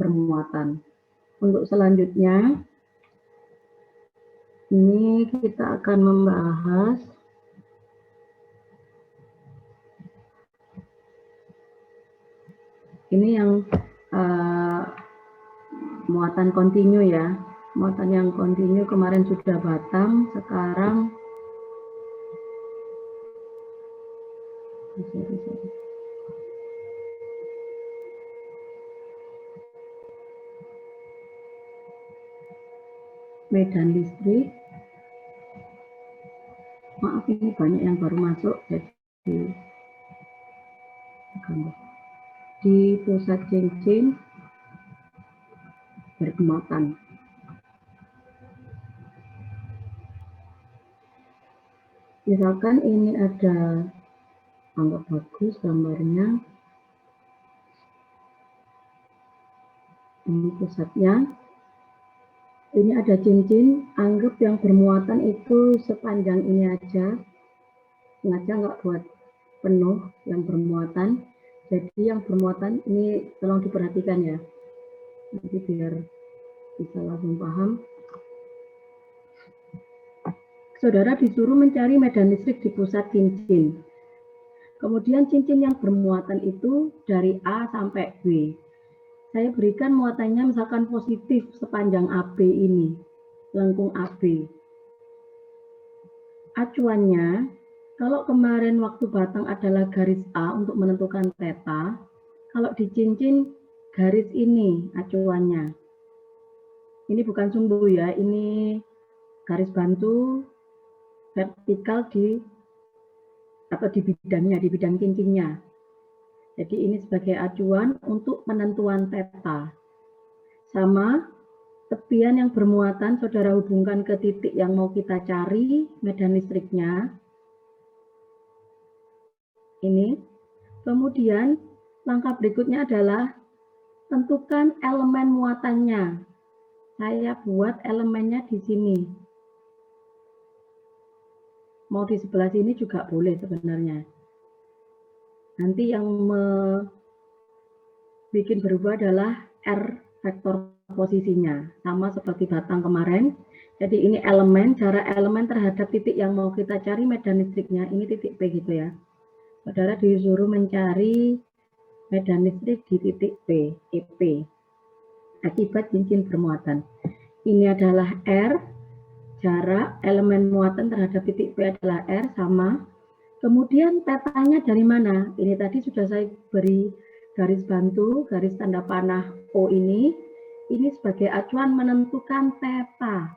bermuatan. Untuk selanjutnya, ini kita akan membahas ini yang muatan kontinu ya. Muatan yang kontinu kemarin sudah Batam, sekarang Medan listrik. Maaf ini banyak yang baru masuk, jadi di pusat cincin bermuatan. Misalkan ini ada, anggap bagus gambarnya, ini pusatnya, ini ada cincin, anggap yang bermuatan itu sepanjang ini aja, sengaja nggak buat penuh yang bermuatan. Jadi yang bermuatan ini tolong diperhatikan ya, nanti biar bisa langsung paham. Saudara disuruh mencari medan listrik di pusat cincin. Kemudian cincin yang bermuatan itu dari A sampai B. Saya berikan muatannya misalkan positif sepanjang AB ini, lengkung AB. Acuannya, kalau kemarin waktu batang adalah garis A untuk menentukan theta, kalau di cincin garis ini acuannya. Ini bukan sumbu ya, ini garis bantu vertikal di bidangnya, di bidang cincinnya. Jadi ini sebagai acuan untuk penentuan theta. Sama tepian yang bermuatan saudara hubungkan ke titik yang mau kita cari medan listriknya. Ini. Kemudian langkah berikutnya adalah tentukan elemen muatannya. Saya buat elemennya di sini. Mau di sebelah sini juga boleh sebenarnya. Nanti yang bikin berubah adalah R vektor posisinya. Sama seperti batang kemarin. Jadi ini elemen, jarak elemen terhadap titik yang mau kita cari medan listriknya. Ini titik P gitu ya. Saudara disuruh mencari medan listrik di titik P, EP. Akibat cincin bermuatan. Ini adalah R, jarak elemen muatan terhadap titik P adalah R, sama. Kemudian tetanya dari mana? Ini tadi sudah saya beri garis bantu, garis tanda panah O ini sebagai acuan menentukan theta.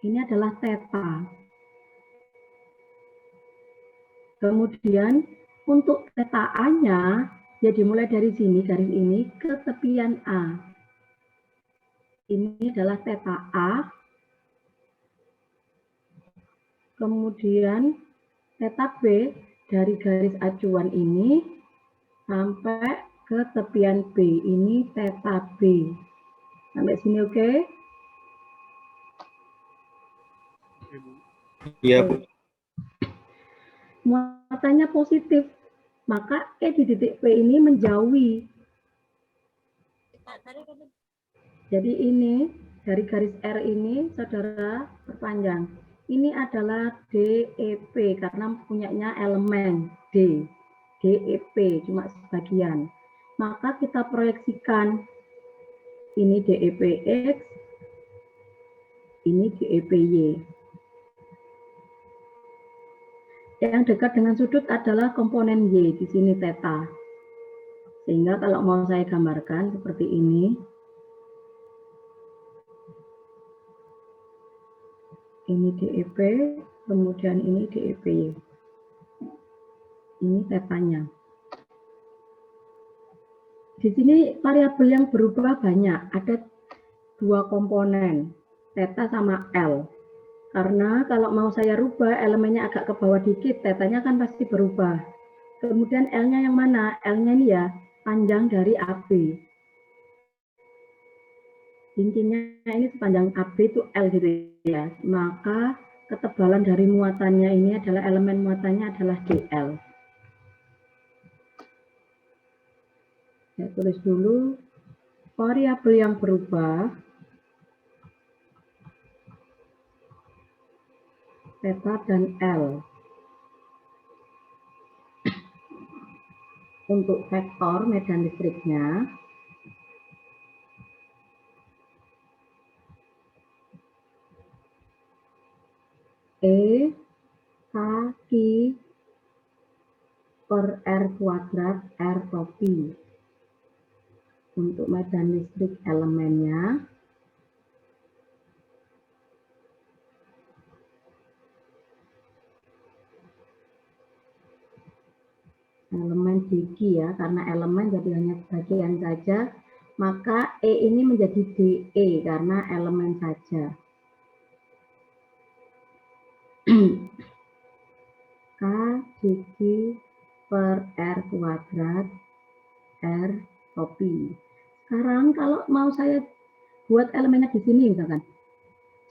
Ini adalah theta. Kemudian untuk theta A-nya, ya dimulai dari sini, garis ini, ke tepian A. Ini adalah theta A. Kemudian theta B dari garis acuan ini sampai ke tepian B. Ini theta B. Sampai sini oke? Iya, Bu. Muatannya positif, maka E di titik P ini menjauhi. Jadi ini, dari garis R ini, saudara perpanjang. Ini adalah DEP, karena punyanya elemen D. DEP, cuma sebagian. Maka kita proyeksikan, ini DEPX, ini DEPY. Yang dekat dengan sudut adalah komponen Y, di sini theta. Sehingga kalau mau saya gambarkan seperti ini. Ini DEP, kemudian ini DEPY. Ini tetanya. Di sini variabel yang berubah banyak, ada dua komponen, theta sama L. Karena kalau mau saya rubah elemennya agak ke bawah dikit, tetanya kan pasti berubah. Kemudian L-nya yang mana? L-nya ini ya, panjang dari AB. Intinya ini sepanjang AB itu L gitu ya. Maka ketebalan dari muatannya ini adalah elemen muatannya adalah DL. Saya tulis dulu variabel yang berubah theta dan L. Untuk vektor medan listriknya E kaki per R kuadrat R topi. Untuk medan listrik elemennya elemen DG ya, karena elemen jadi hanya sebagian saja, maka E ini menjadi DE karena elemen saja. K DG per R kuadrat R topi. Sekarang kalau mau saya buat elemennya di sini misalkan,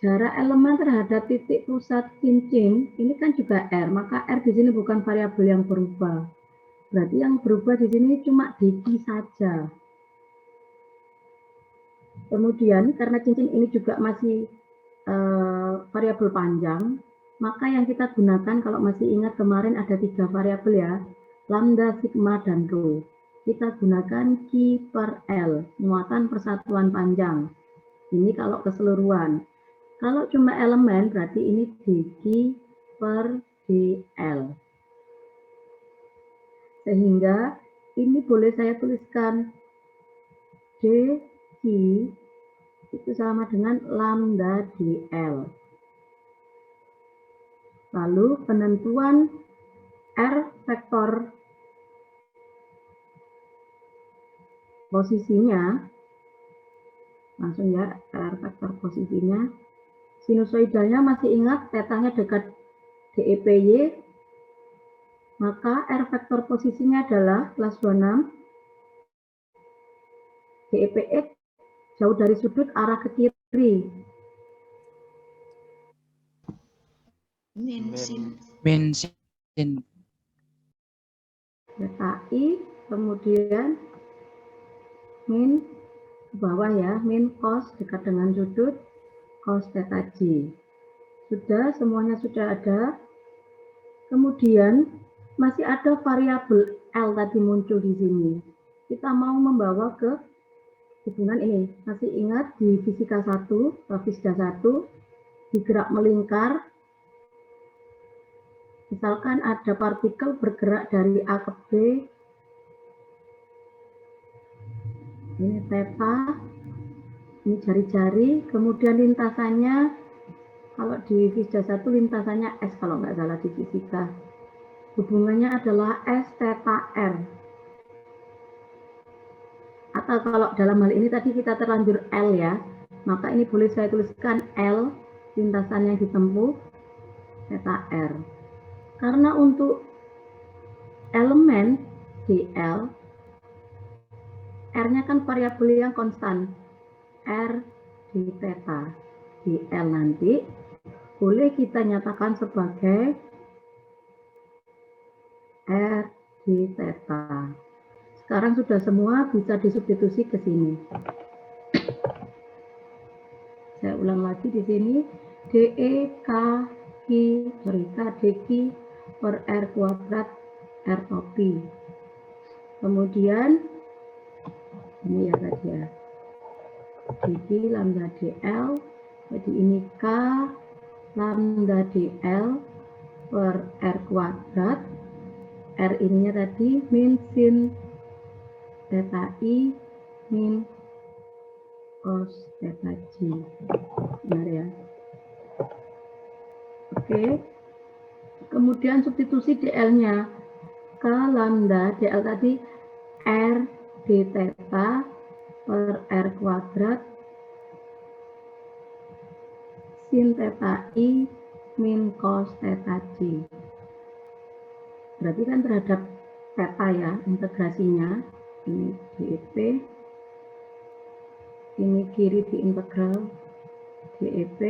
jarak elemen terhadap titik pusat cincin ini kan juga R, maka R di sini bukan variabel yang berubah. Berarti yang berubah di sini cuma DG saja. Kemudian karena cincin ini juga masih variabel panjang, maka yang kita gunakan kalau masih ingat kemarin ada 3 variabel ya, lambda, sigma, dan rho. Kita gunakan Q per L, muatan persatuan panjang. Ini kalau keseluruhan. Kalau cuma elemen berarti ini dq per dl. Sehingga ini boleh saya tuliskan dq itu sama dengan lambda dl. Lalu penentuan R vektor posisinya, langsung ya R vektor posisinya, sinusoidalnya masih ingat tetanya dekat DEPY, maka R vektor posisinya adalah kelas 26, DEPX jauh dari sudut arah ke kiri. Min Theta I, kemudian min ke bawah ya, min cos dekat dengan sudut, cos theta J. Sudah, semuanya sudah ada. Kemudian masih ada variabel L tadi muncul di sini. Kita mau membawa ke hubungan ini. Masih ingat di fisika 1, fisika 1, di gerak melingkar, misalkan ada partikel bergerak dari A ke B, ini theta, ini jari-jari, kemudian lintasannya, kalau di fisika 1 lintasannya S kalau nggak salah di fisika. Hubungannya adalah S theta R. Atau kalau dalam hal ini tadi kita terlanjur L ya, maka ini boleh saya tuliskan L, lintasan yang ditempuh, theta R. Karena untuk elemen dl, R-nya kan variabel yang konstan, R di theta. dl nanti boleh kita nyatakan sebagai R di theta. Sekarang sudah semua bisa disubstitusi ke sini. Saya ulang lagi di sini, DE K dq per R kuadrat R topi. Kemudian ini ya tadi ya, dq lambda dl, jadi ini K lambda dl per R kuadrat, R ininya tadi min sin theta I min cos theta J. Benar ya. Oke. Kemudian substitusi dl-nya ke lambda dl tadi R d theta per R kuadrat sin theta I min cos theta J. Berarti kan terhadap theta ya, integrasinya. Ini DEP, ini kiri diintegral DEP,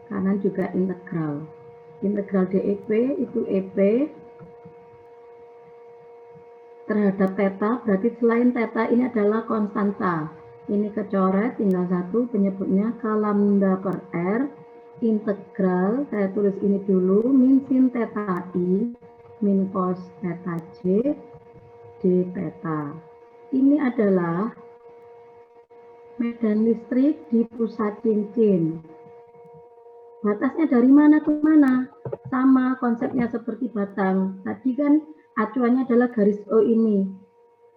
kanan juga integral. Integral DEP itu EP terhadap theta, berarti selain theta ini adalah konstanta. Ini kecoret, tinggal satu penyebutnya k lambda per r, integral, saya tulis ini dulu, min sin theta i, min cos theta j, d theta. Ini adalah medan listrik di pusat cincin. Batasnya dari mana ke mana? Sama konsepnya seperti batang. Tadi kan acuannya adalah garis O ini.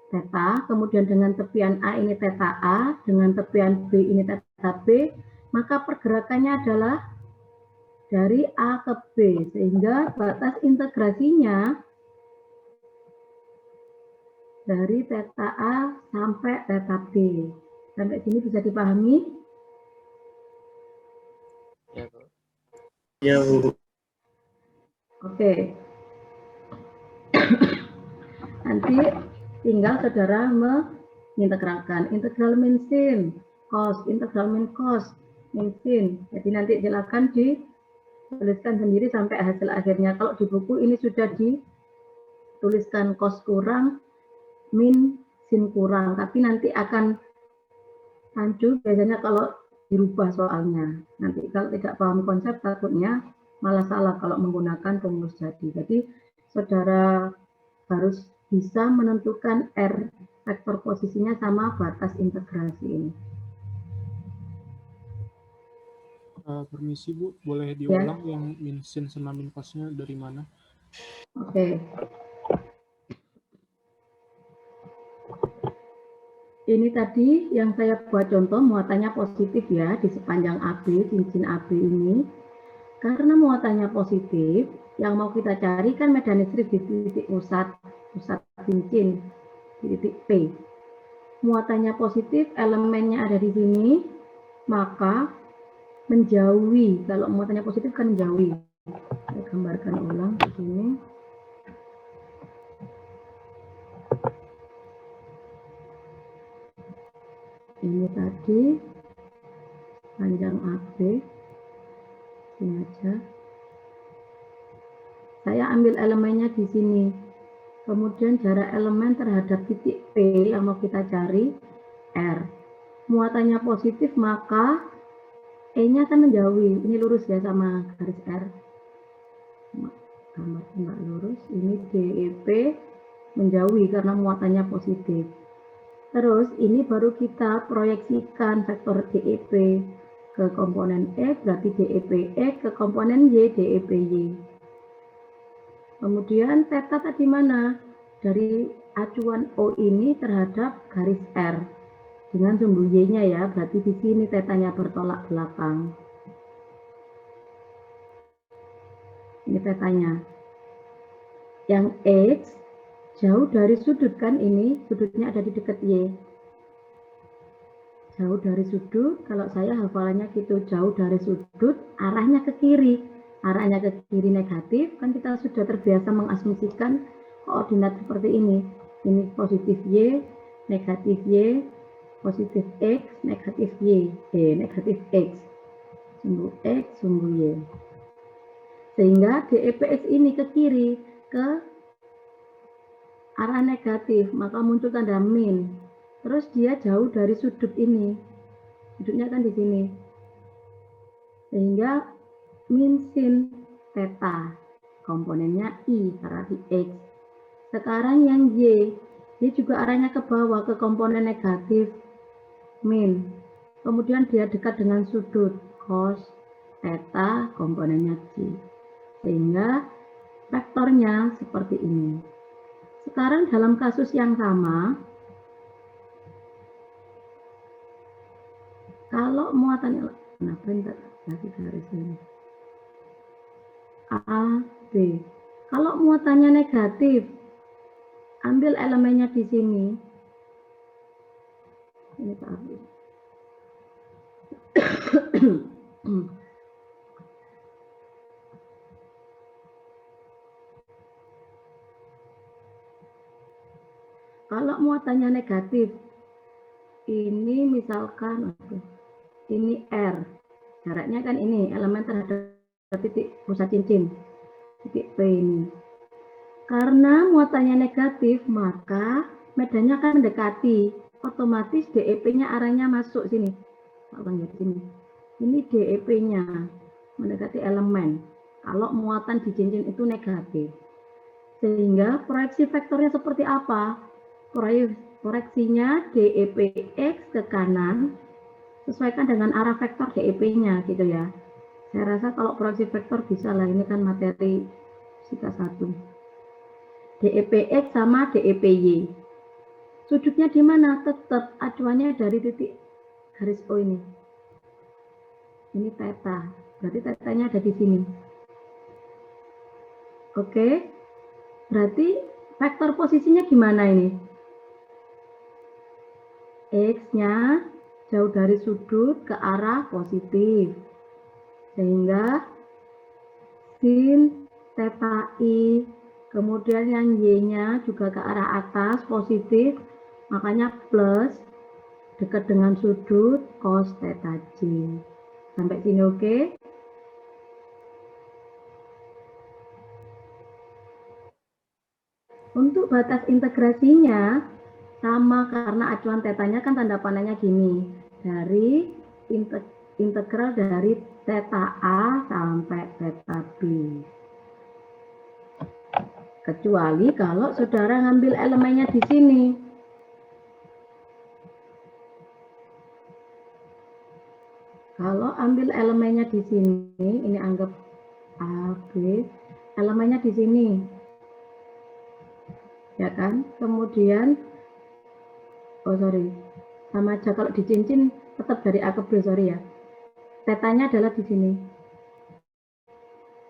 Theta, kemudian dengan tepian A ini theta A, dengan tepian B ini theta B, maka pergerakannya adalah dari A ke B, sehingga batas integrasinya dari theta A sampai theta B. Sampai sini bisa dipahami? Ya, Bu. Ya, Bu. Oke. Nanti tinggal saudara mengintegralkan integral min sin cos, integral min cos, min sin. Jadi nanti silakan dituliskan sendiri sampai hasil akhirnya. Kalau di buku ini sudah dituliskan cos kurang, min sin kurang, tapi nanti akan rancu biasanya kalau dirubah soalnya. Nanti kalau tidak paham konsep takutnya malah salah kalau menggunakan rumus jadi. Jadi saudara harus bisa menentukan R vektor posisinya sama batas integrasi ini. Permisi Bu, boleh diulang yang min sin sama min cosnya dari mana? Oke. Ini tadi yang saya buat contoh muatannya positif ya di sepanjang AB, cincin AB ini. Karena muatannya positif, yang mau kita cari kan medan listrik di titik pusat cincin, di titik P. Muatannya positif, elemennya ada di sini, maka menjauhi. Kalau muatannya positif kan menjauhi. Saya gambarkan ulang di sini. Ini tadi panjang AB, ini aja. Saya ambil elemennya di sini. Kemudian jarak elemen terhadap titik P yang mau kita cari R. Muatannya positif maka E-nya akan menjauhi. Ini lurus ya sama garis R. Gambarnya nggak lurus. Ini DEP menjauhi karena muatannya positif. Terus ini baru kita proyeksikan vektor DEP ke komponen E, berarti DEP E ke komponen Y, DEP Y. Kemudian theta tadi mana? Dari acuan O ini terhadap garis R. Dengan sumbu Y-nya ya, berarti di sini tetanya bertolak belakang. Ini tetanya. Yang X jauh dari sudut kan ini, sudutnya ada di dekat Y. Jauh dari sudut, kalau saya hafalannya gitu, jauh dari sudut, arahnya ke kiri. Arahnya ke kiri negatif, kan kita sudah terbiasa mengasumsikan koordinat seperti ini. Ini positif Y, negatif Y, positif X, negatif Y, negatif X. Sumbu X, sumbu Y. Sehingga DEPX ini ke kiri, ke arah negatif, maka muncul tanda min. Terus dia jauh dari sudut ini. Sudutnya kan di sini. Sehingga min sin theta. Komponennya I karena di X. Sekarang yang Y, dia juga arahnya ke bawah ke komponen negatif min. Kemudian dia dekat dengan sudut cos theta, komponennya J. Sehingga vektornya seperti ini. Sekarang dalam kasus yang sama, kalau muatannya, kenapa enggak lagi garis ini? A, B. Kalau muatannya negatif, ambil elemennya di sini. Ini Pak Abi. Kalau muatannya negatif, ini misalkan, ini R, jaraknya kan ini, elemen terhadap titik pusat cincin, titik P ini. Karena muatannya negatif, maka medannya akan mendekati. Otomatis DEP-nya arahnya masuk sini. Sini. Ini DEP-nya mendekati elemen. Kalau muatan di cincin itu negatif. Sehingga proyeksi vektornya seperti apa? Proyeksinya DEPX ke kanan sesuaikan dengan arah vektor DEP-nya gitu ya. Saya rasa kalau proyeksi vektor bisa lah, ini kan materi fisika 1. DEPX sama DEPY. Sudutnya di mana? Tetap acuannya dari titik garis O ini. Ini theta. Berarti tetanya ada di sini. Oke. Berarti vektor posisinya gimana ini? X-nya jauh dari sudut ke arah positif. Sehingga sin theta I, kemudian yang Y-nya juga ke arah atas positif, makanya plus dekat dengan sudut cos theta J. Sampai sini oke? Untuk batas integrasinya sama, karena acuan tetanya kan tanda panahnya gini. Dari integral dari theta A sampai theta B. Kecuali kalau saudara ngambil elemennya di sini. Kalau ambil elemennya di sini, ini anggap A, B, elemennya di sini. Ya kan? Kemudian, sama aja kalau di cincin tetap dari A ke B, ya. Tetanya adalah di sini.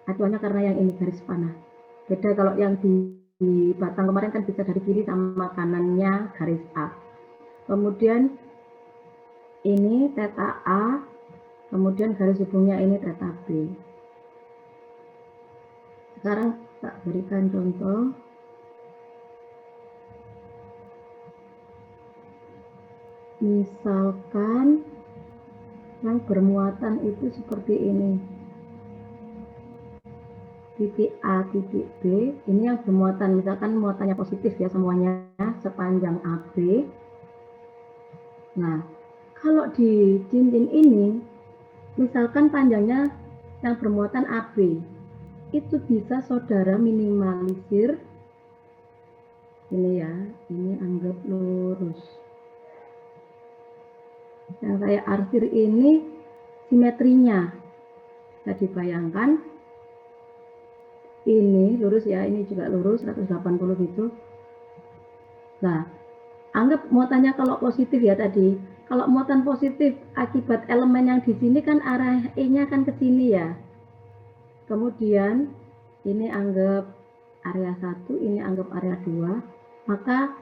Acuannya karena yang ini garis panah. Beda kalau yang di batang kemarin kan bisa dari kiri sama kanannya garis A. Kemudian ini theta A, kemudian garis hubungnya ini theta B. Sekarang tak berikan contoh. Misalkan yang bermuatan itu seperti ini. Titik A, titik B, ini yang bermuatan, misalkan muatannya positif ya semuanya, sepanjang AB. Nah, kalau di cincin ini, misalkan panjangnya yang bermuatan AB, itu bisa saudara minimalisir, ini ya, ini anggap lurus. Yang saya arsir ini simetrinya, bisa dibayangkan, ini lurus ya, ini juga lurus 180 gitu. Nah, anggap muatannya kalau positif ya tadi. Kalau muatan positif akibat elemen yang di sini kan arah E-nya kan ke sini ya. Kemudian ini anggap area 1, ini anggap area 2. Maka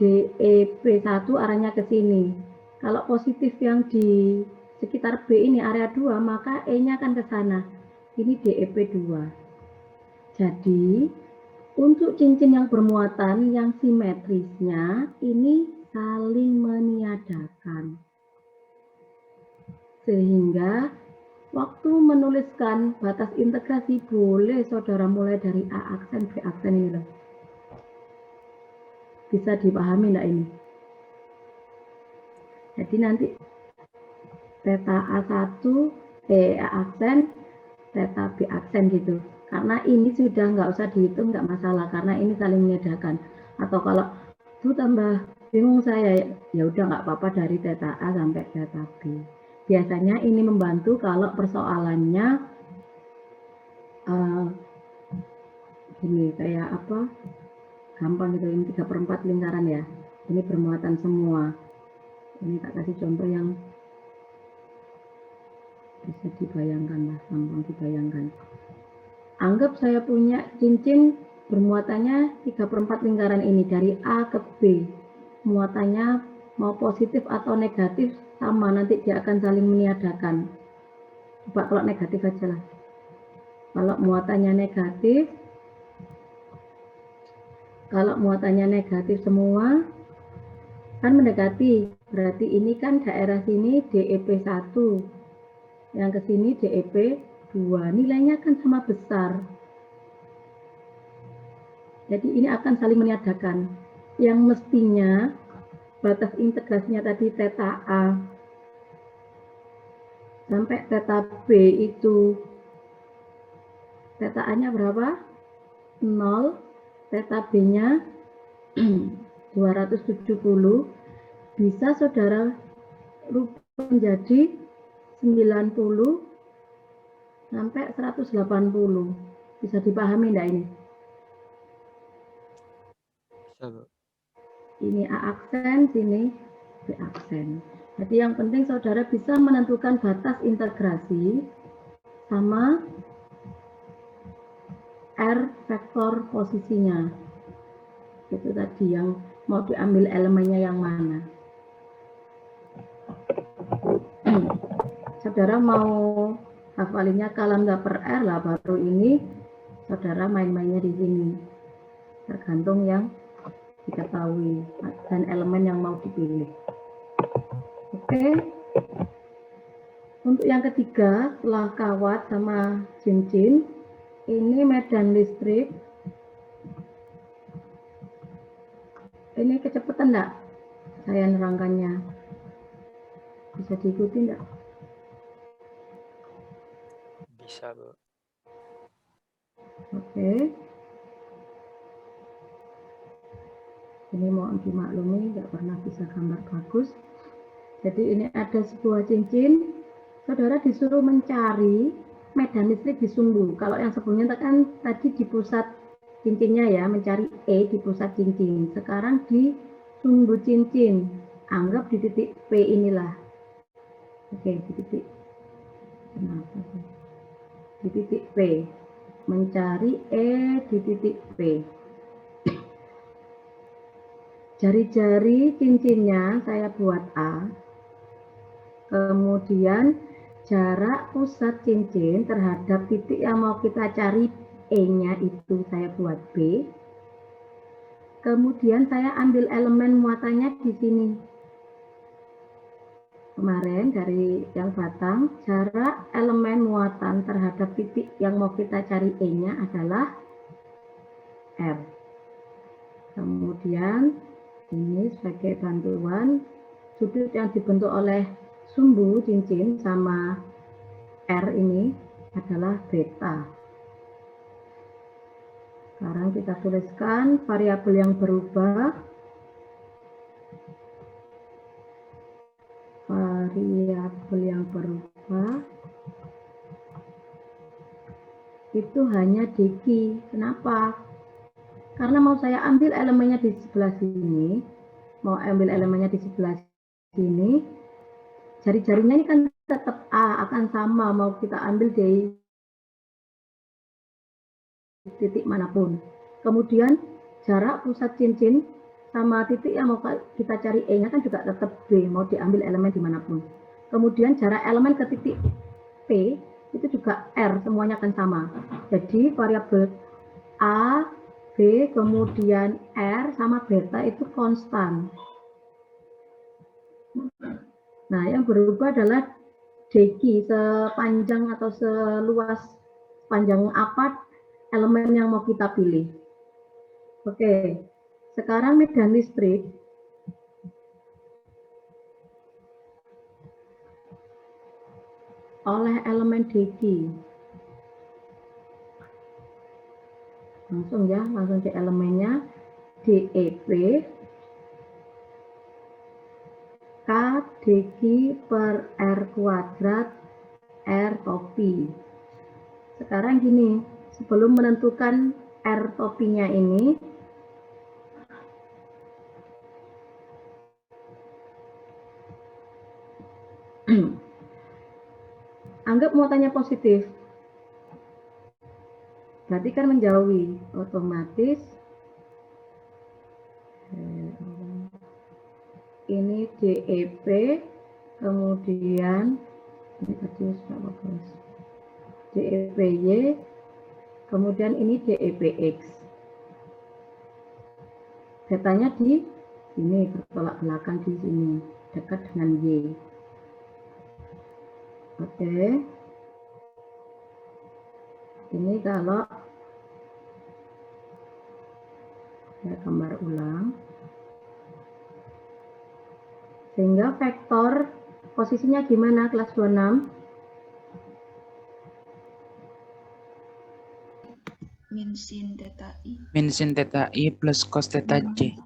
DEP1 arahnya ke sini. Kalau positif yang di sekitar B ini area 2, maka E-nya akan ke sana. Ini DEP2. Jadi, untuk cincin yang bermuatan yang simetrisnya ini saling meniadakan. Sehingga waktu menuliskan batas integrasi boleh saudara mulai dari A aksen, B aksen ini loh. Bisa dipahami enggak ini? Jadi nanti theta A1, A aksen, theta B aksen gitu. Karena ini sudah nggak usah dihitung, nggak masalah, karena ini saling meniadakan. Atau kalau itu tambah bingung saya, ya udah nggak apa-apa dari theta A sampai theta B. Biasanya ini membantu kalau persoalannya ini kayak apa, gampang gitu, ini 3/4 lingkaran ya. Ini bermuatan semua. Ini tak kasih contoh yang bisa dibayangkan lah, gampang dibayangkan. Anggap saya punya cincin bermuatannya 3/4 lingkaran ini dari A ke B. Muatannya mau positif atau negatif sama, nanti dia akan saling meniadakan. Coba kalau negatif aja lah. Kalau muatannya negatif semua kan mendekati. Berarti ini kan daerah sini DEP1. Yang ke sini DEP2, nilainya kan sama besar. Jadi ini akan saling meniadakan. Yang mestinya batas integrasinya tadi theta A sampai theta B itu theta A-nya berapa? 0, theta B-nya 270, bisa saudara rubah menjadi 90 sampai 180. Bisa dipahami enggak ini? Bisa, Bu. Ini A aksen, sini B aksen. Jadi yang penting saudara bisa menentukan batas integrasi sama R vektor posisinya. Itu tadi yang mau diambil elemennya yang mana. Saudara mau hafalinnya lambda per R lah, baru ini saudara main-mainnya di sini. Tergantung yang diketahui dan elemen yang mau dipilih. Oke. Untuk yang ketiga, setelah kawat sama cincin, ini medan listrik. Ini kecepatan enggak? Saya nerangkannya. Bisa diikuti enggak? Bisa, Bu. Oke. Ini mohon dimaklumi, nggak pernah bisa gambar bagus. Jadi ini ada sebuah cincin, saudara disuruh mencari medan listrik di sumbu. Kalau yang sebelumnya kan tadi di pusat cincinnya ya, mencari E di pusat cincin. Sekarang di sumbu cincin, anggap di titik P inilah. Oke, di titik, kenapa sih? Di titik P, mencari E di titik P. Jari-jari cincinnya saya buat A, kemudian jarak pusat cincin terhadap titik yang mau kita cari E-nya itu saya buat B, kemudian saya ambil elemen muatannya di sini. Kemarin dari yang batang, jarak elemen muatan terhadap titik yang mau kita cari E-nya adalah R. Kemudian ini sebagai bantuan, sudut yang dibentuk oleh sumbu cincin sama R ini adalah beta. Sekarang kita tuliskan variabel yang berubah. Variabel yang berubah itu hanya dq. Kenapa? Karena mau saya ambil elemennya di sebelah sini, jari-jarinya ini kan tetap A, akan sama mau kita ambil dari titik manapun. Kemudian jarak pusat cincin sama titik yang mau kita cari E-nya kan juga tetap B, mau diambil elemen dimanapun. Kemudian jarak elemen ke titik P itu juga R, semuanya akan sama. Jadi variabel A, B, kemudian R sama beta itu konstan. Nah, yang berubah adalah dq, sepanjang atau seluas panjang apa elemen yang mau kita pilih. Oke, sekarang medan listrik oleh elemen dq. Langsung ya, langsung ke elemennya. DEP K dq per R kuadrat R topi. Sekarang gini, sebelum menentukan R topinya ini, anggap muatannya positif. Berarti kan menjauhi, otomatis ini DEP, kemudian ini tadi sudah bagus, DEPY, kemudian ini DEPX. Datanya di sini, bertolak belakang di sini, dekat dengan Y. Oke. Ini kalau Saya gambar ulang. Sehingga vektor posisinya gimana kelas 26? Min sin theta I. Min sin theta I plus cos theta J.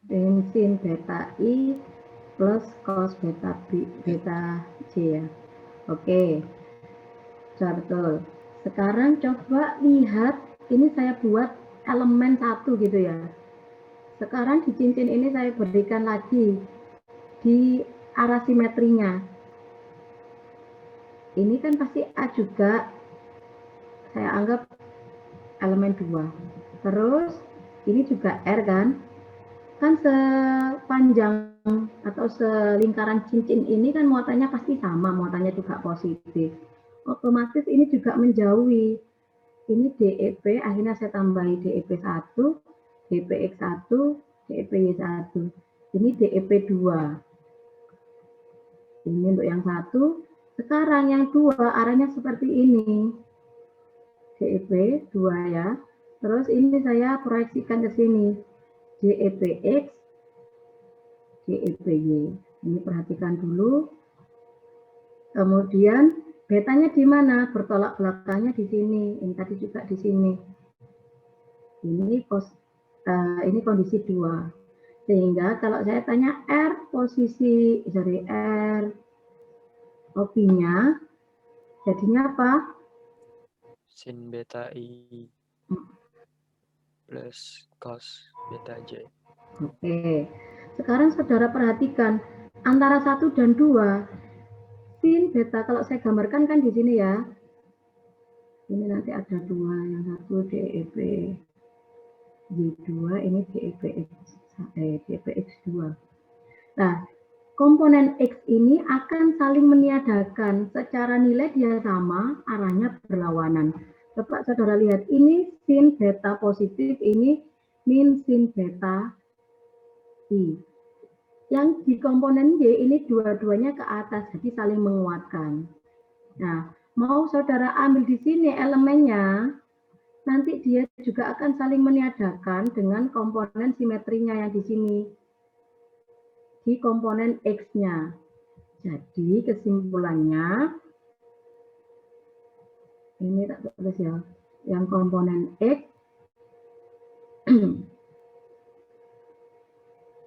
Min sin beta I plus cos beta B, beta J ya. Oke. Sudah betul. Sekarang coba lihat, ini saya buat elemen 1 gitu ya. Sekarang di cincin ini saya berikan lagi di arah simetrinya. Ini kan pasti A juga, saya anggap elemen 2. Terus ini juga R kan? Kan sepanjang atau selingkaran cincin ini kan muatannya pasti sama, muatannya juga positif. Otomatis ini juga menjauhi. Ini DEP, akhirnya saya tambahi DEP 1, DPX 1, DEPY 1. Ini DEP 2. Ini untuk yang 1. Sekarang yang 2 arahnya seperti ini. DEP 2 ya. Terus ini saya proyeksikan ke sini. DEPX, DEPY. Ini perhatikan dulu. Kemudian betanya di mana? Bertolak belakangnya di sini. Ini tadi juga di sini. Ini kondisi 2. Sehingga kalau saya tanya R posisi dari R OP-nya, jadinya apa? Sin beta I plus cos beta J. Oke. Sekarang saudara perhatikan antara 1 dan 2. Sin beta kalau saya gambarkan kan di sini ya. Ini nanti ada 2, yang 1 DEP Y2, ini DEPX 2. Nah, komponen X ini akan saling meniadakan. Secara nilai dia sama, arahnya berlawanan. Coba saudara lihat, ini sin beta positif, ini min sin beta I. Yang di komponen Y ini dua-duanya ke atas, jadi saling menguatkan. Nah, mau saudara ambil di sini elemennya, nanti dia juga akan saling meniadakan dengan komponen simetrinya yang di sini. Di komponen X-nya. Jadi kesimpulannya, ini tak tulis ya, yang komponen X,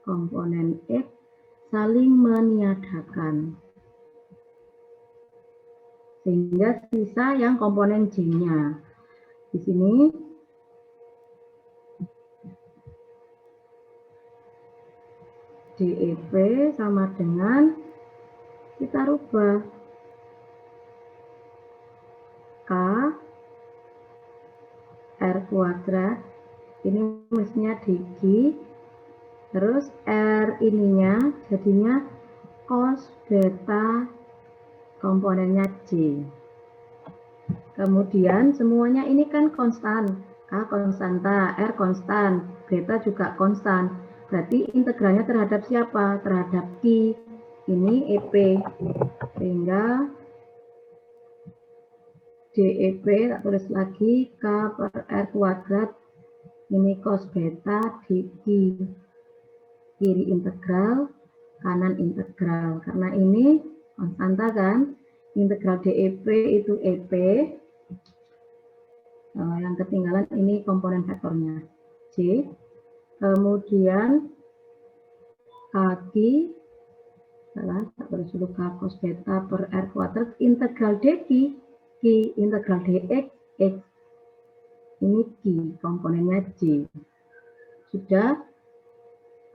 komponen X saling meniadakan. Sehingga sisa yang komponen J-nya. Di sini DEP sama dengan, kita rubah K R kuadrat, ini mestinya DG, terus R ininya jadinya cos beta komponennya J. Kemudian semuanya ini kan konstan, K konstanta, R konstan, beta juga konstan. Berarti integralnya terhadap siapa? Terhadap Q. Ini EP. Sehingga DEP, tak tulis lagi, K per R kuadrat. Ini cos beta dq. Kiri integral, kanan integral. Karena ini konstanta kan? Integral DEP itu EP. Yang ketinggalan ini komponen vektornya J. Kemudian kaki, tak tulis dulu K cos beta per R kuadrat, integral dq, Q, integral dx, X. Ini Q, komponennya J. Sudah?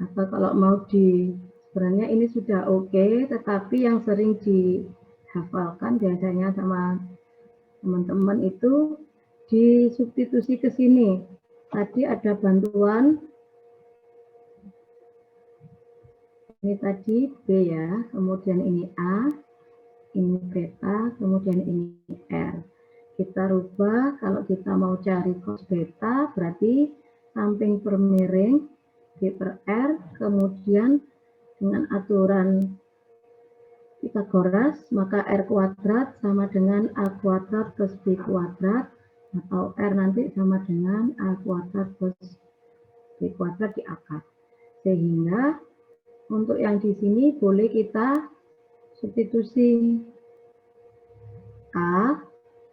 Atau kalau mau sebenarnya ini sudah oke, tetapi yang sering dihafalkan biasanya sama teman-teman itu disubstitusi ke sini. Tadi ada bantuan. Ini tadi B ya, kemudian ini A, ini beta, kemudian ini R. Kita rubah, kalau kita mau cari cos beta, berarti samping per miring, B per R, kemudian dengan aturan Pythagoras, maka R kuadrat sama dengan A kuadrat plus B kuadrat, atau R nanti sama dengan A kuadrat plus B kuadrat di akar. Sehingga untuk yang di sini boleh kita substitusi A,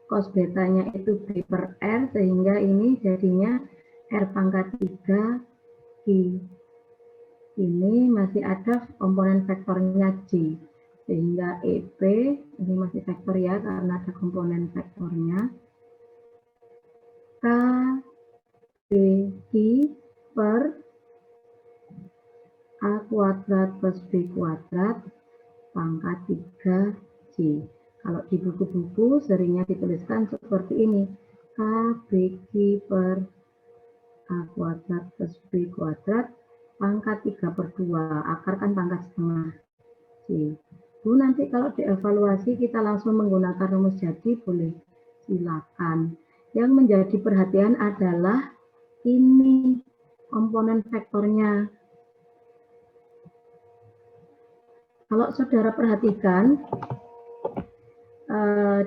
cos betanya itu B per R, sehingga ini jadinya R pangkat 3 Q. Ini masih ada komponen vektornya J. Sehingga EP, ini masih vektor ya, karena ada komponen vektornya. K, B, Q per A kuadrat plus B kuadrat pangkat 3 J. Kalau di buku-buku seringnya dituliskan seperti ini. K, B, Q per A kuadrat plus B kuadrat pangkat 3/2. Akar kan pangkat setengah J. Bu, nanti kalau dievaluasi kita langsung menggunakan rumus jadi boleh, silakan. Yang menjadi perhatian adalah ini komponen vektornya. Kalau saudara perhatikan,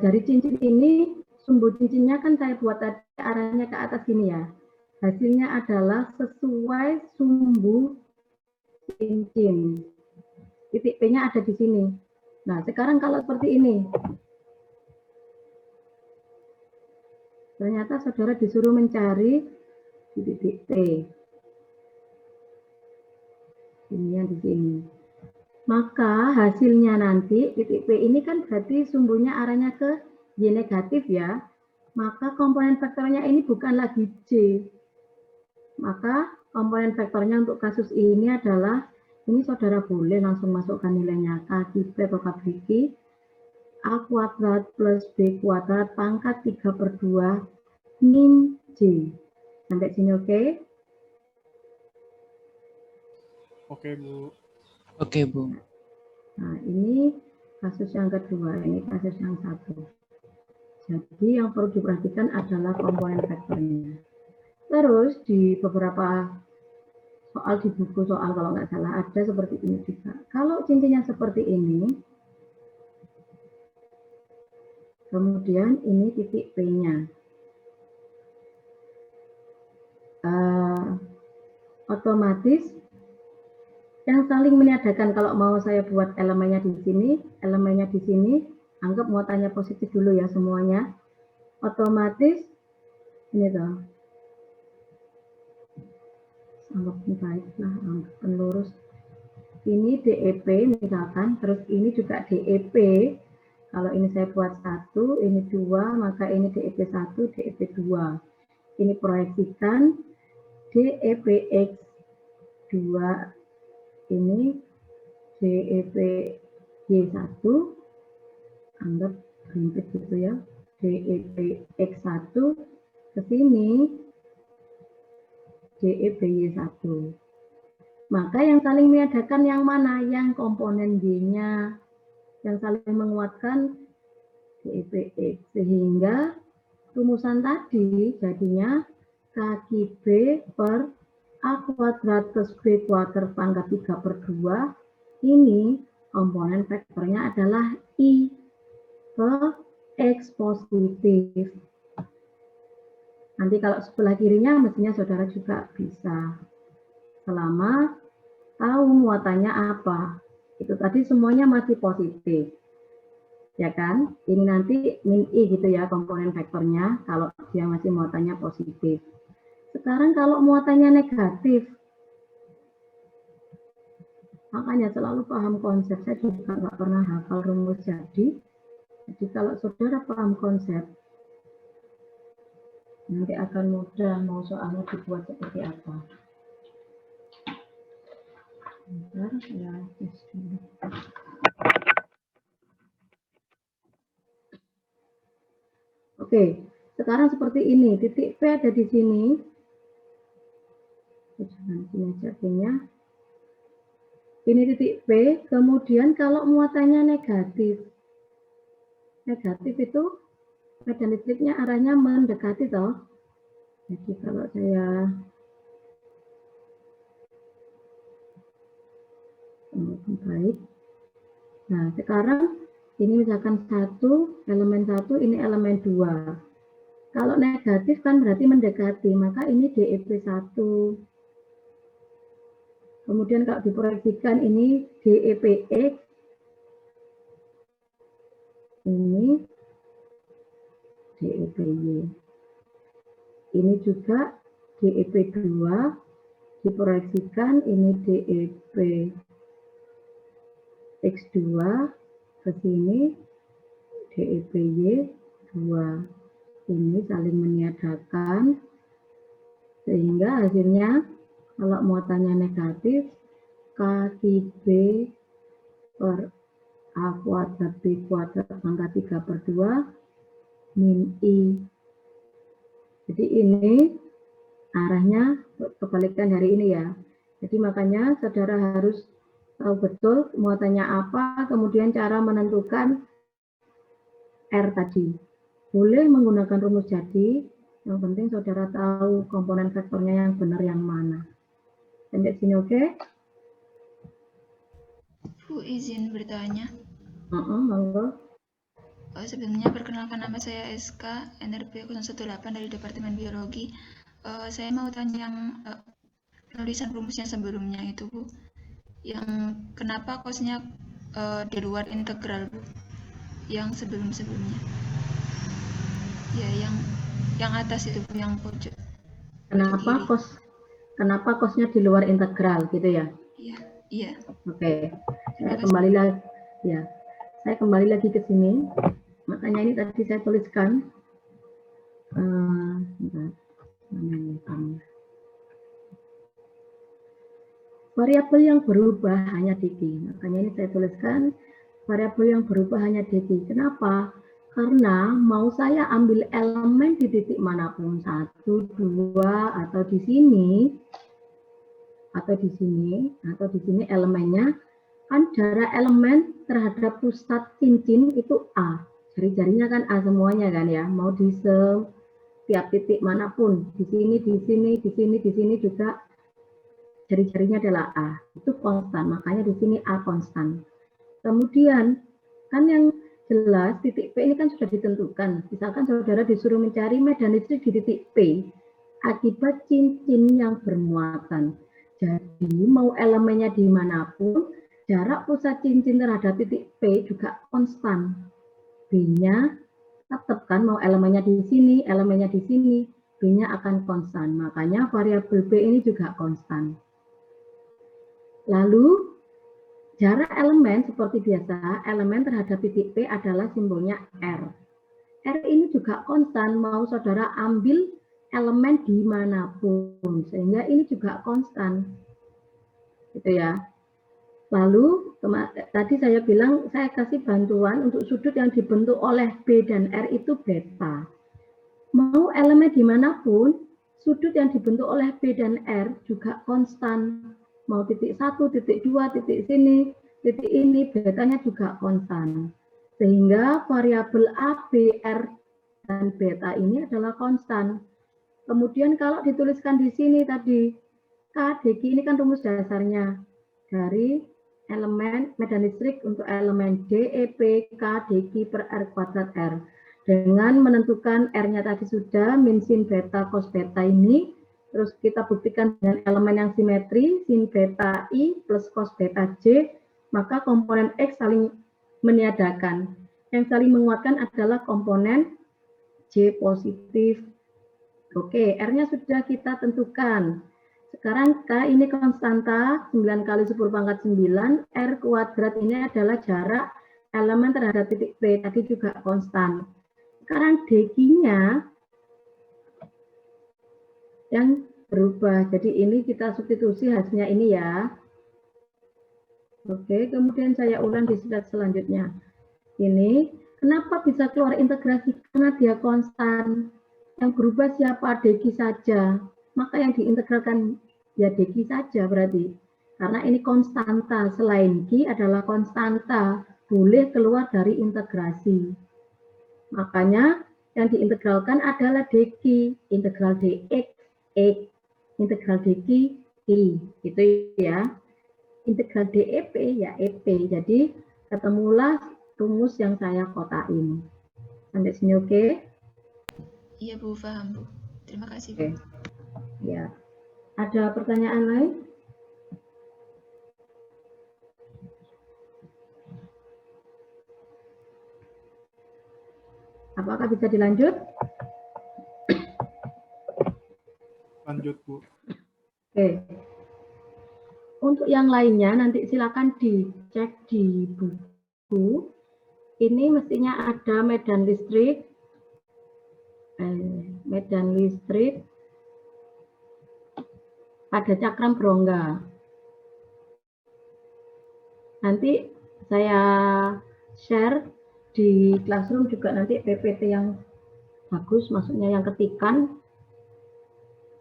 dari cincin ini, sumbu cincinnya kan saya buat tadi arahnya ke atas gini ya. Hasilnya adalah sesuai sumbu cincin. Titik P-nya ada di sini. Nah, sekarang kalau seperti ini, ternyata saudara disuruh mencari di titik P. Ini yang di sini. Maka hasilnya nanti titik P ini kan berarti sumbunya arahnya ke Y negatif ya. Maka komponen vektornya ini bukan lagi J. Maka komponen vektornya untuk kasus ini adalah, ini saudara boleh langsung masukkan nilainya KQ atau KBQ A kuadrat plus B kuadrat pangkat 3/2 min J. Sampai sini oke? Oke, Bu. Oke, Bu. Nah, ini kasus yang kedua, ini kasus yang satu. Jadi yang perlu diperhatikan adalah komponen vektornya. Terus di beberapa soal di buku soal kalau nggak salah ada seperti ini juga. Kalau cincinnya seperti ini, kemudian ini titik P-nya. Otomatis yang saling meniadakan, kalau mau saya buat elemennya di sini, anggap muatannya positif dulu ya semuanya. Otomatis ini tuh, anggap baiklah, anggap lurus. Ini DEP misalkan, terus ini juga DEP. Kalau ini saya buat 1, ini 2, maka ini DEP 1, DEP 2. Ini proyeksikan DEPX 2, ini DEP Y1, anggap ringkit gitu ya, DEP X1 ke sini DEP Y1. Maka yang saling meniadakan yang mana? Yang komponen Y-nya. Yang saling menguatkan DEP X. Sehingga rumusan tadi jadinya KQ B per A kuadrat plus B kuadrat pangkat 3/2. Ini komponen vektornya adalah I ke X positif. Nanti kalau sebelah kirinya mestinya saudara juga bisa. Selama tahu muatannya apa. Itu tadi semuanya masih positif. Ya kan? Ini nanti min I gitu ya komponen vektornya kalau dia masih muatannya positif. Sekarang kalau muatannya negatif, makanya selalu paham konsep. Saya juga nggak pernah hafal rumus jadi. Jadi kalau saudara paham konsep, nanti akan mudah mau soalnya dibuat seperti apa. Bentar, ya, Oke, sekarang seperti ini. Titik P ada di sini. Jangan sini aja P-nya. Ini titik P, kemudian kalau muatannya negatif. Negatif itu medan listriknya arahnya mendekati toh. Jadi kalau saya baik. Nah, sekarang ini misalkan elemen 1, ini elemen 2. Kalau negatif kan berarti mendekati, maka ini DEP 1. Kemudian kalau diproyeksikan ini DEPX, ini DEPY. Ini juga DEP2 diproyeksikan, ini DEPX2 ke sini, DEPY2. Ini saling meniadakan, sehingga hasilnya kalau muatannya negatif, K3B per A kuadrat B kuadrat pangkat 3/2 min I. Jadi ini arahnya kebalikan dari ini ya. Jadi makanya saudara harus tahu betul muatannya apa, kemudian cara menentukan R tadi. Boleh menggunakan rumus jadi, yang penting saudara tahu komponen vektornya yang benar yang mana. Sampai sini oke? Bu, izin bertanya. Monggo. Sebelumnya perkenalkan, nama saya SK NRP 018 dari Departemen Biologi. Saya mau tanya yang penulisan rumusnya sebelumnya itu, Bu. Yang kenapa cosnya di luar integral, Bu? Yang sebelum-sebelumnya. Ya, yang atas itu, Bu, yang pojok. Kenapa cosnya di luar integral gitu ya? Iya. Oke. Saya kembali lagi ke sini. Makanya ini tadi saya tuliskan variabel yang berubah hanya DQ. Makanya ini saya tuliskan variabel yang berubah hanya DQ. Kenapa? Karena mau saya ambil elemen di titik manapun, 1, 2, atau di sini, atau di sini elemennya, kan jarak elemen terhadap pusat cincin itu A. Jari-jarinya kan A semuanya kan ya, mau di setiap titik manapun, di sini juga jari-jarinya adalah A, itu konstan, makanya di sini A konstan. Kemudian kan yang jelas titik P ini kan sudah ditentukan, misalkan saudara disuruh mencari medan listrik di titik P akibat cincin yang bermuatan. Jadi mau elemennya dimanapun, jarak pusat cincin terhadap titik P juga konstan. B-nya tetap kan, mau elemennya di sini, B-nya akan konstan. Makanya variabel B ini juga konstan. Lalu jarak elemen seperti biasa, elemen terhadap titik P adalah simbolnya R. R ini juga konstan, mau saudara ambil elemen dimanapun, sehingga ini juga konstan. Gitu ya. Lalu tadi saya bilang saya kasih bantuan untuk sudut yang dibentuk oleh B dan R itu beta. Mau elemen dimanapun, sudut yang dibentuk oleh B dan R juga konstan. Mau titik 1, titik 2, titik sini, titik ini, betanya juga konstan. Sehingga variabel A, B, R, dan beta ini adalah konstan. Kemudian kalau dituliskan di sini tadi, K, DQ ini kan rumus dasarnya dari elemen medan listrik untuk elemen DEP K DQ per R kuadrat R. Dengan menentukan R-nya tadi sudah, min sin beta cos beta ini, terus kita buktikan dengan elemen yang simetri, sin beta I plus cos beta J, maka komponen X saling meniadakan. Yang saling menguatkan adalah komponen J positif. Oke, R-nya sudah kita tentukan. Sekarang K ini konstanta, 9 kali 10 pangkat 9, R kuadrat ini adalah jarak elemen terhadap titik P, tadi juga konstan. Sekarang DQ-nya yang berubah, jadi ini kita substitusi hasilnya ini ya. Oke, kemudian saya ulang di slide selanjutnya. Ini, kenapa bisa keluar integrasi? Karena dia konstan. Yang berubah siapa? DQ saja. Maka yang diintegralkan ya DQ saja berarti. Karena ini konstanta, selain Q adalah konstanta, boleh keluar dari integrasi. Makanya yang diintegralkan adalah DQ, integral DX, X, integral DQ, I, gitu ya. Integral DEP ya EP, jadi ketemulah rumus yang saya kotain. Sampai sini oke? Iya, Bu, paham, Bu. Terima kasih, Bu. Oke. Ya. Ada pertanyaan lain? Apakah bisa dilanjut? Lanjut, Bu. Oke. Untuk yang lainnya nanti silakan dicek di buku. Ini mestinya ada medan listrik pada cakram berongga. Nanti saya share di Classroom juga nanti PPT yang bagus, maksudnya yang ketikan.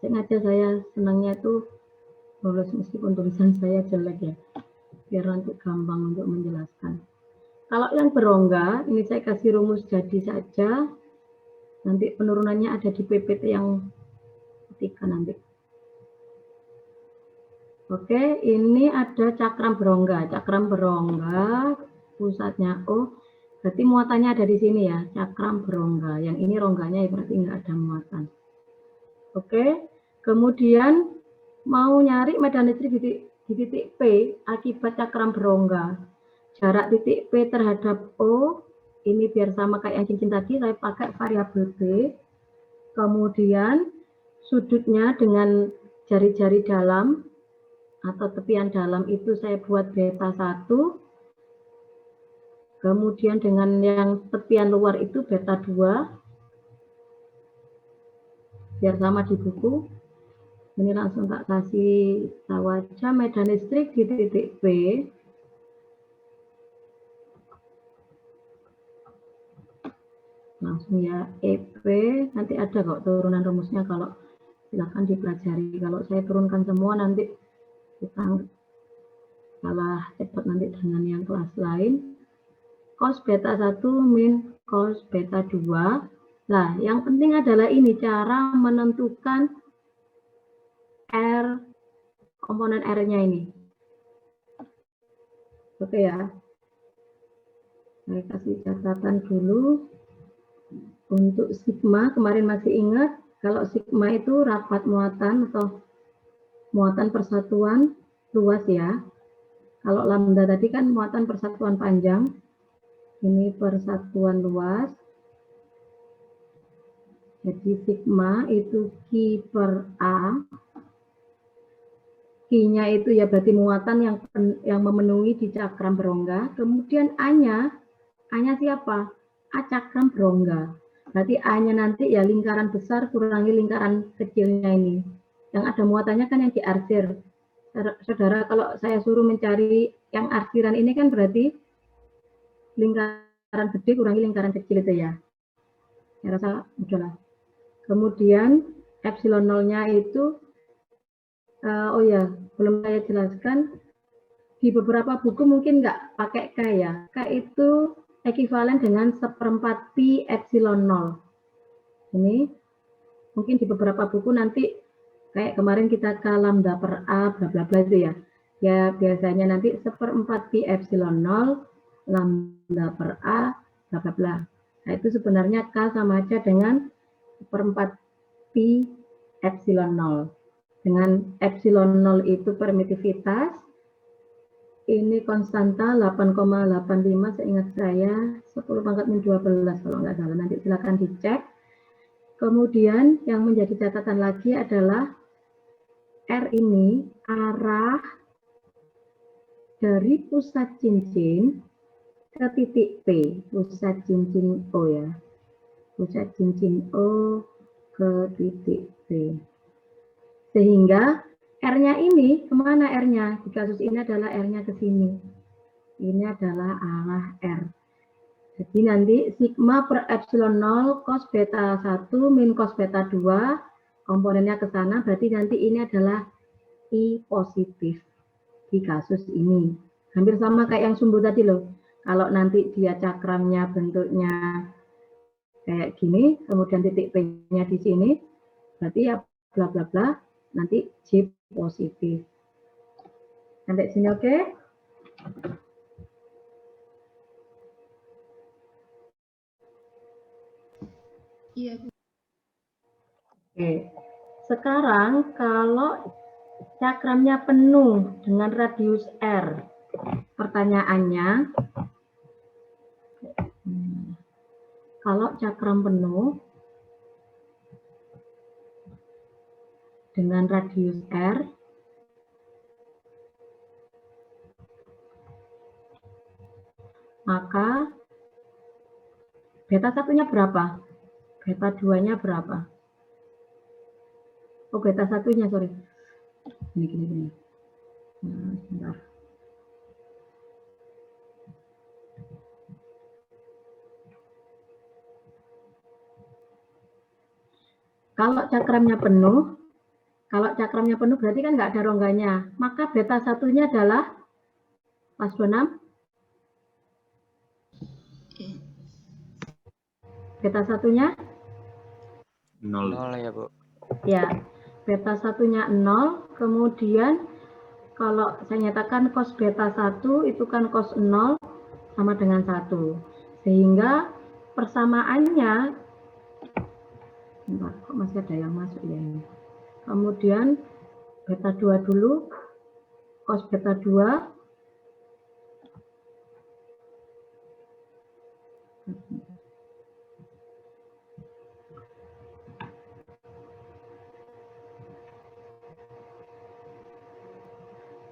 Sengaja saya senangnya itu lulus meskipun tulisan saya jelek ya, biar nanti gampang untuk menjelaskan. Kalau yang berongga, ini saya kasih rumus jadi saja. Nanti penurunannya ada di PPT yang ketiga nanti. Oke, ini ada cakram berongga. Cakram berongga, pusatnya O. Berarti muatannya ada di sini ya, cakram berongga. Yang ini rongganya berarti nggak ada muatan. Oke, kemudian mau nyari medan listrik di titik P akibat cakram berongga. Jarak titik P terhadap O, ini biar sama kayak yang cincin tadi, saya pakai variabel B. Kemudian sudutnya dengan jari-jari dalam atau tepian dalam itu saya buat beta 1. Kemudian dengan yang tepian luar itu beta 2. Biar sama di buku. Ini langsung tak kasih tahu aja medan listrik di titik P. Langsung ya EP, nanti ada kok turunan rumusnya, kalau silakan dipelajari. Kalau saya turunkan semua nanti kita salah cepat nanti dengan yang kelas lain. Cos beta 1 min cos beta 2. Nah, yang penting adalah ini cara menentukan R, komponen R-nya ini. Oke ya. Saya kasih catatan dulu. Untuk sigma, kemarin masih ingat, kalau sigma itu rapat muatan atau muatan persatuan luas ya. Kalau lambda tadi kan muatan persatuan panjang. Ini persatuan luas. Jadi sigma itu Q per A. Q-nya itu ya berarti muatan yang memenuhi di cakram berongga. Kemudian A-nya siapa? A cakram berongga. Berarti A-nya nanti ya lingkaran besar kurangi lingkaran kecilnya ini. Yang ada muatannya kan yang diarsir. Saudara, kalau saya suruh mencari yang arsiran ini kan berarti lingkaran gede kurangi lingkaran kecil itu ya. Saya rasa udahlah. Kemudian epsilon nolnya itu, oh ya, belum saya jelaskan. Di beberapa buku mungkin nggak pakai K ya. K itu ekuivalen dengan 1/4 pi epsilon 0. Ini mungkin di beberapa buku nanti kayak kemarin kita K lambda per A bla bla bla itu ya. Ya biasanya nanti 1/4 pi epsilon 0 lambda per A bla bla bla. Nah itu sebenarnya K sama aja dengan 1/4 pi epsilon 0. Dengan epsilon 0 itu permitivitas. Ini konstanta 8,85 seingat saya 10⁻12 kalau nggak salah, nanti silakan dicek. Kemudian yang menjadi catatan lagi adalah R ini arah dari pusat cincin ke titik P, pusat cincin O ya, pusat cincin O ke titik P. Sehingga R-nya ini, kemana R-nya? Di kasus ini adalah R-nya ke sini. Ini adalah arah R. Jadi nanti sigma per epsilon 0 cos beta 1 min cos beta 2, komponennya ke sana, berarti nanti ini adalah I positif di kasus ini. Hampir sama kayak yang sumbu tadi loh. Kalau nanti dia cakramnya bentuknya kayak gini, kemudian titik P-nya di sini, berarti ya bla bla bla, nanti J positif. Sampai sini oke? Iya, Bu. Oke. Sekarang kalau cakramnya penuh dengan radius R, pertanyaannya, Kalau cakram penuh dengan radius R, maka beta satunya berapa? Beta 2-nya berapa? Oh, beta satunya, sorry. Gini. Nah, sebentar. Kalau cakramnya penuh berarti kan nggak ada rongganya. Maka beta satunya adalah pas 26. Beta satunya? 0 ya, Bu. Ya, beta satunya 0. Kemudian kalau saya nyatakan cos beta 1 itu kan cos 0 sama dengan 1. Sehingga persamaannya, bentar, kok masih ada yang masuk ya ini. Kemudian beta 2 dulu, cos beta 2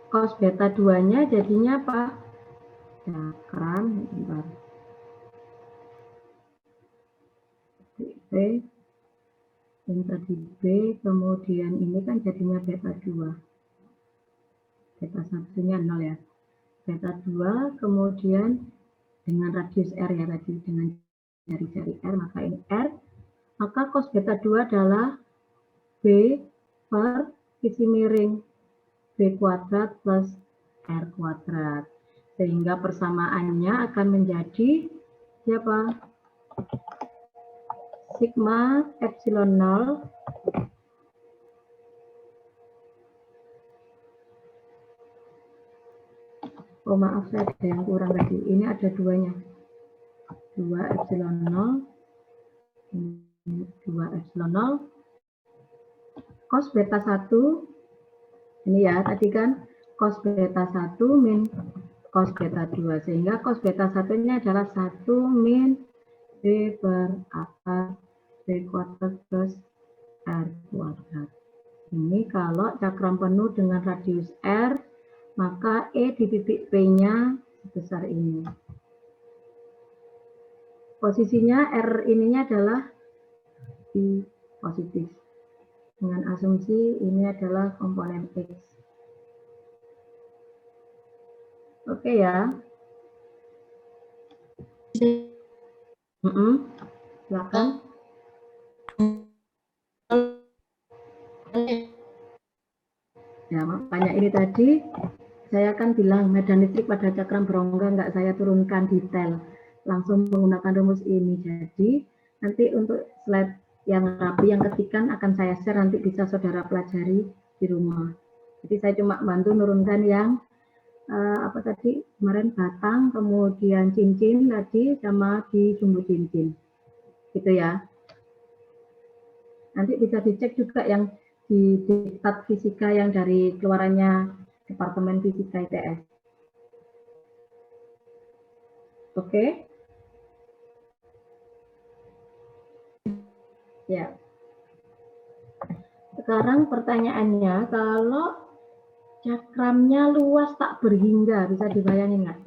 cos beta 2-nya jadinya apa? Cakram, bentar. B, yang tadi B, kemudian ini kan jadinya beta 2. Beta satunya 0 ya. Beta 2, kemudian dengan radius R ya tadi, dengan jari-jari R, maka ini R. Maka cos beta 2 adalah B per sisi miring B kuadrat plus R kuadrat. Sehingga persamaannya akan menjadi siapa? Sigma epsilon 0 oh maaf saya ada yang kurang tadi, ini ada 2-nya 2 epsilon 0 2 epsilon 0 cos beta 1 ini ya tadi kan cos beta 1 min cos beta 2 sehingga cos beta 1-nya adalah 1 min B per akar B kuadrat plus R kuadrat. Ini kalau cakram penuh dengan radius R, maka E di titik P-nya sebesar ini. Posisinya R ininya adalah di positif. Dengan asumsi ini adalah komponen X. Oke ya. Silakan. Ya, makanya ini tadi saya kan bilang medan listrik pada cakram berongga nggak saya turunkan detail, langsung menggunakan rumus ini. Jadi nanti untuk slide yang rapi yang ketikan akan saya share, nanti bisa saudara pelajari di rumah. Jadi saya cuma bantu nurunkan yang apa tadi kemarin batang, kemudian cincin tadi sama di jumbo cincin, gitu ya. Nanti bisa dicek juga yang di diktat fisika yang dari keluarannya Departemen Fisika ITS. Oke? Ya. Sekarang pertanyaannya, kalau cakramnya luas tak berhingga, bisa dibayangin nggak?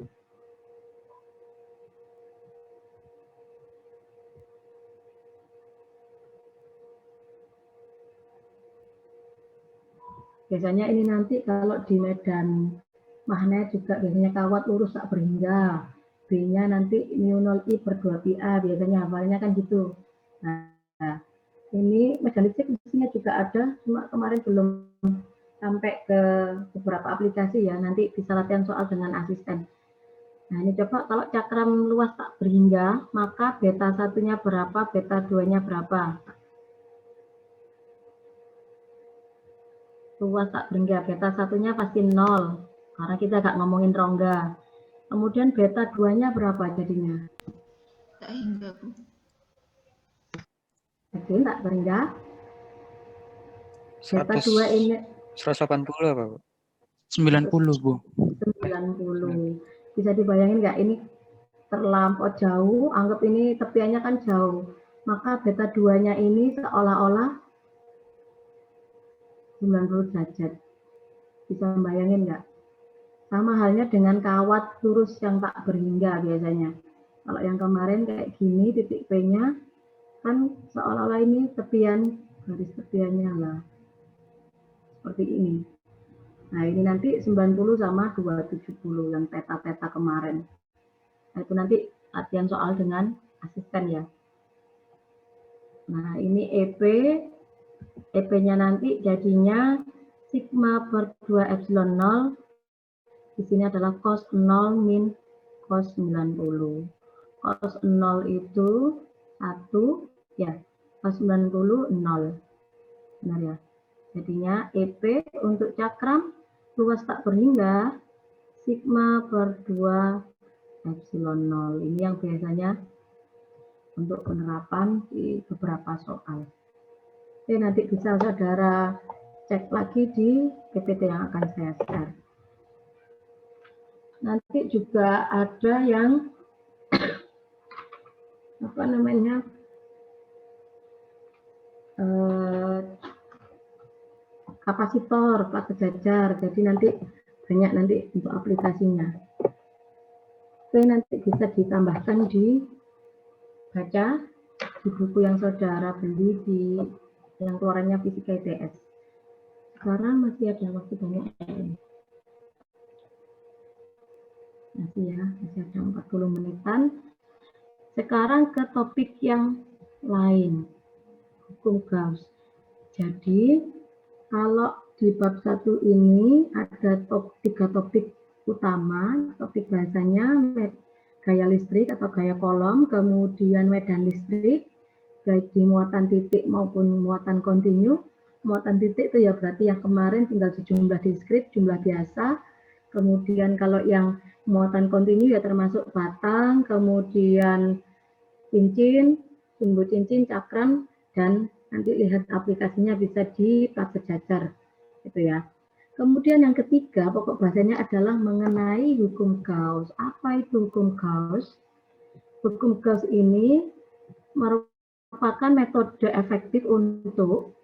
Biasanya ini nanti kalau di medan magnet juga biasanya kawat lurus tak berhingga. B-nya nanti mu 0 I per 2 PA, biasanya hafalannya kan gitu. Nah, ini medan listrik isinya juga ada, cuma kemarin belum sampai ke beberapa aplikasi ya, nanti bisa latihan soal dengan asisten. Nah, ini coba kalau cakram luas tak berhingga, maka beta satunya berapa, beta 2-nya berapa? Luas tak berhingga, beta satunya pasti 0, karena kita nggak ngomongin rongga. Kemudian beta 2-nya berapa jadinya? Tak hingga, Bu. Oke, tak berhingga. Beta 2 ini 180 apa, Bu? 90, Bu. 90. Bisa dibayangin nggak ini terlampau jauh, anggap ini tepiannya kan jauh, maka beta 2-nya ini seolah-olah 90 derajat. Bisa bayangin nggak? Sama halnya dengan kawat lurus yang tak berhingga biasanya. Kalau yang kemarin kayak gini, titik P-nya kan seolah-olah ini tepian, garis tepiannya lah. Seperti ini. Nah, ini nanti 90 sama 270 yang peta-peta kemarin. Nah, itu nanti latihan soal dengan asisten ya. Nah, ini EP. EP-nya nanti jadinya sigma per 2 epsilon 0. Di sini adalah cos 0 min cos 90. Cos 0 itu 1, ya. Cos 90, 0. Benar ya. Jadinya EP untuk cakram luas tak berhingga sigma per 2 epsilon 0. Ini yang biasanya untuk penerapan di beberapa soal. Oke, nanti bisa saudara cek lagi di PPT yang akan saya share. Nanti juga ada yang apa namanya kapasitor plat sejajar. Jadi nanti banyak nanti untuk aplikasinya. Oke, nanti bisa ditambahkan di baca di buku yang saudara beli di yang keluarannya Fisika ITS. Sekarang masih ada waktu banyak. Masih ada 40 menitan. Sekarang ke topik yang lain, hukum Gauss. Jadi kalau di bab 1 ini ada 3 topik utama. Topik bahasanya gaya listrik atau gaya kolom, kemudian medan listrik, baik di muatan titik maupun muatan kontinu. Muatan titik itu ya berarti yang kemarin tinggal jumlah diskrit, jumlah biasa. Kemudian kalau yang muatan kontinu ya termasuk batang, kemudian cincin, sumbu cincin, cakram, dan nanti lihat aplikasinya bisa di plat sejajar, gitu ya. Kemudian yang ketiga, pokok bahasanya adalah mengenai hukum Gauss. Apa itu hukum Gauss? Hukum Gauss ini merupakan metode efektif untuk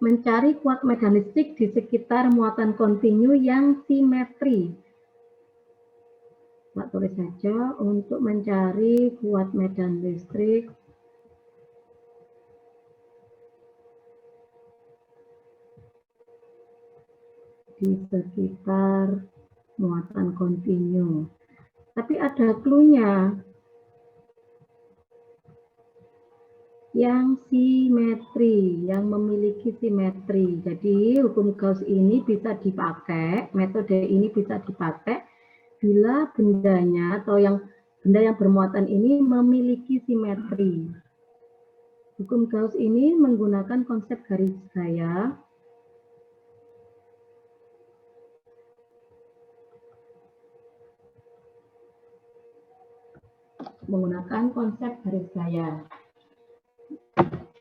mencari kuat medan listrik di sekitar muatan kontinu yang simetri. Kita tulis saja untuk mencari kuat medan listrik di sekitar muatan kontinu. Tapi ada clue-nya. Yang simetri, yang memiliki simetri. Jadi hukum Gauss ini bisa dipakai, metode ini bisa dipakai bila bendanya atau benda yang bermuatan ini memiliki simetri. Hukum Gauss ini menggunakan konsep garis gaya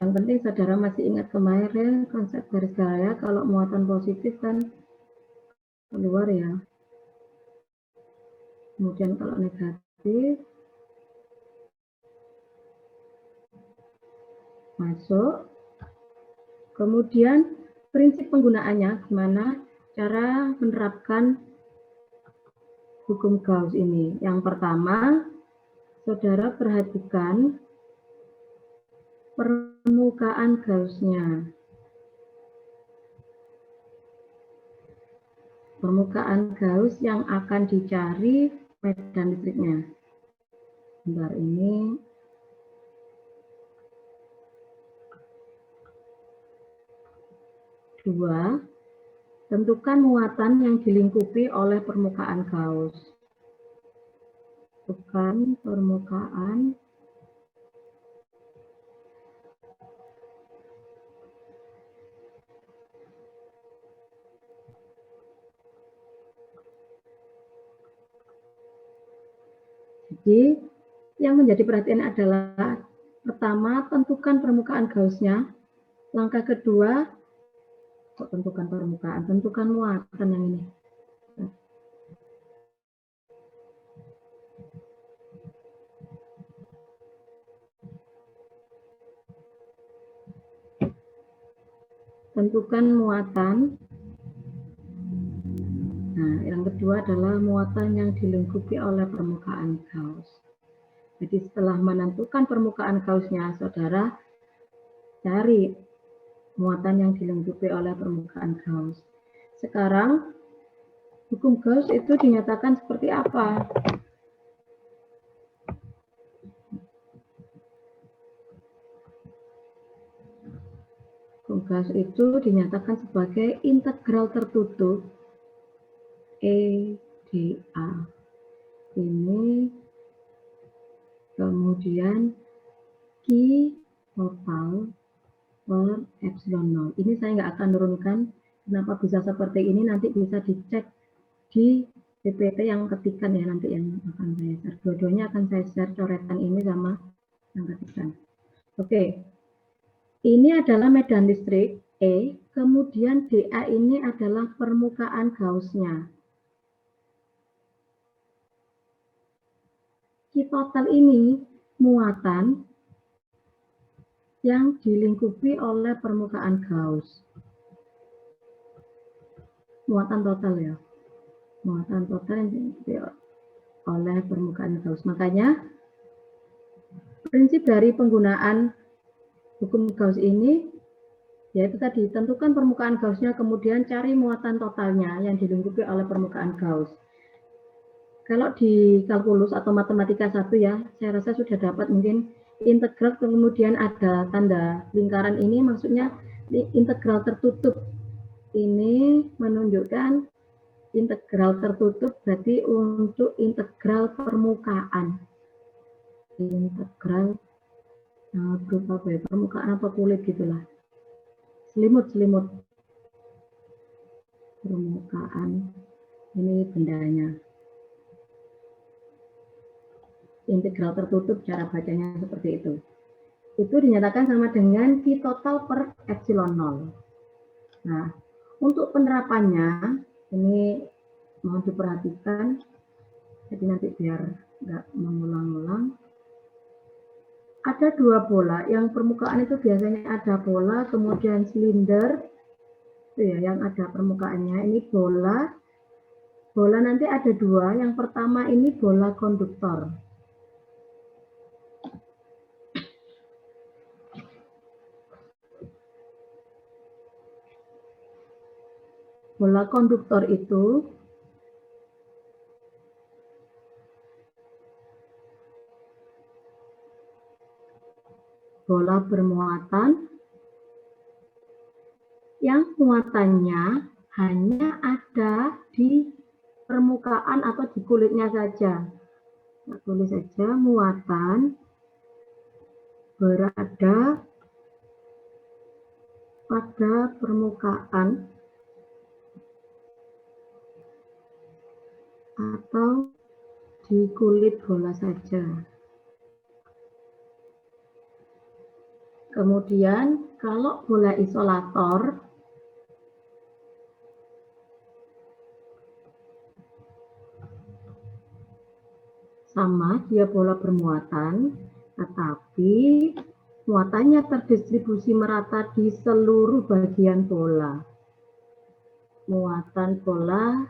Yang penting saudara masih ingat kemarin konsep garis gaya, kalau muatan positif kan keluar ya. Kemudian kalau negatif masuk. Kemudian prinsip penggunaannya gimana cara menerapkan hukum Gauss ini. Yang pertama, saudara perhatikan permukaan Gauss-nya. Permukaan Gauss yang akan dicari medan listriknya. Bentar ini. Dua, tentukan muatan yang dilingkupi oleh permukaan Gauss. Tentukan permukaan Jadi, yang menjadi perhatian adalah pertama, tentukan permukaan Gauss-nya. Langkah kedua, tentukan permukaan, tentukan muatan yang ini. tentukan muatan. Nah, yang kedua adalah muatan yang dilingkupi oleh permukaan Gauss. Jadi setelah menentukan permukaan Gaussnya, saudara cari muatan yang dilingkupi oleh permukaan Gauss. Sekarang hukum Gauss itu dinyatakan seperti apa? Hukum Gauss itu dinyatakan sebagai integral tertutup EdA. Ini kemudian Q total per epsilon 0. Ini saya nggak akan turunkan. Kenapa bisa seperti ini? Nanti bisa dicek di PPT yang ketikan ya, nanti yang akan saya share. Dua-duanya akan saya share coretan ini sama yang ketikan. Oke. Ini adalah medan listrik E, kemudian dA ini adalah permukaan Gauss-nya. Q total ini muatan yang dilingkupi oleh permukaan Gauss. Muatan total ya. Muatan total yang dilingkupi oleh permukaan Gauss. Makanya prinsip dari penggunaan hukum Gauss ini yaitu tadi tentukan permukaan Gauss-nya, kemudian cari muatan totalnya yang dilingkupi oleh permukaan Gauss. Kalau di kalkulus atau matematika 1 ya, saya rasa sudah dapat mungkin integral kemudian ada tanda lingkaran ini maksudnya integral tertutup. Ini menunjukkan integral tertutup berarti untuk integral permukaan. Integral berupa apa ya, permukaan atau kulit gitulah. Selimut permukaan ini bendanya. Integral tertutup cara bacanya seperti itu. Itu dinyatakan sama dengan Q total per epsilon 0. Nah, untuk penerapannya ini mohon diperhatikan. Jadi nanti biar nggak mengulang-ulang. Ada dua bola, yang permukaan itu biasanya ada bola, kemudian silinder, itu ya, yang ada permukaannya. Ini bola nanti ada dua. Yang pertama ini bola konduktor. Bola konduktor itu bola bermuatan yang muatannya hanya ada di permukaan atau di kulitnya saja. Nah, tulis saja muatan berada pada permukaan atau di kulit bola saja. Kemudian kalau bola isolator sama, dia bola bermuatan, tetapi muatannya terdistribusi merata di seluruh bagian bola. Muatan bola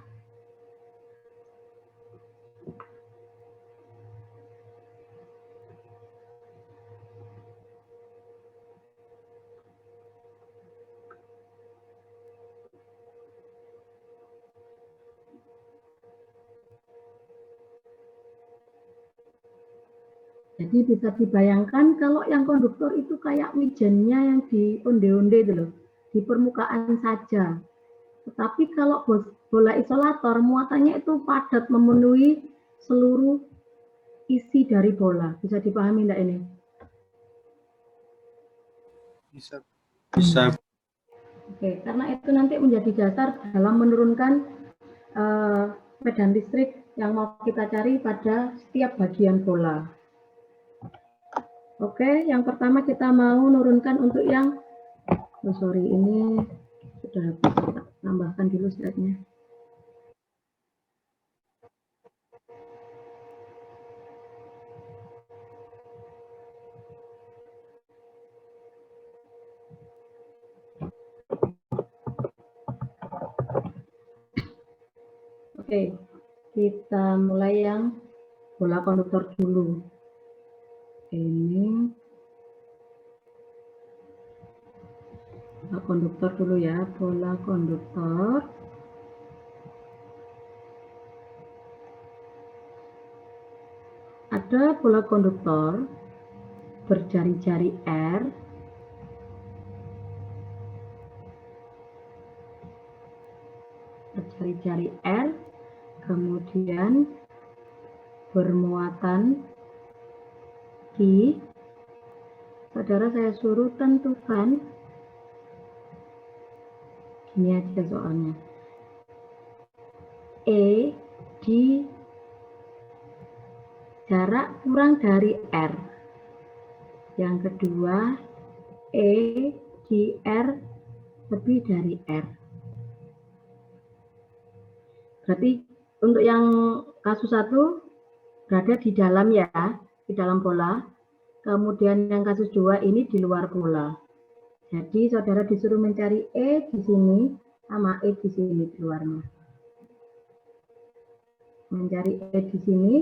jadi bisa dibayangkan kalau yang konduktor itu kayak wijennya yang di onde-onde itu loh, di permukaan saja. Tetapi kalau bola isolator muatannya itu padat memenuhi seluruh isi dari bola. Bisa dipahami enggak ini? Bisa. Oke, karena itu nanti menjadi dasar dalam menurunkan medan listrik yang mau kita cari pada setiap bagian bola. Oke, yang pertama kita mau menurunkan untuk yang, ini sudah bisa tambahkan dulu slide-nya. Oke, kita mulai yang bola konduktor dulu. Ini bola konduktor dulu ya, bola konduktor. Ada bola konduktor berjari-jari R, kemudian bermuatan Q. Saudara saya suruh tentukan, gini aja soalnya, E di jarak kurang dari R. Yang kedua, E di R lebih dari R. Berarti untuk yang kasus 1 berada di dalam ya, di dalam bola. Kemudian yang kasus 2 ini di luar bola. Jadi saudara disuruh mencari E di sini sama E di sini di luarnya. Mencari E di sini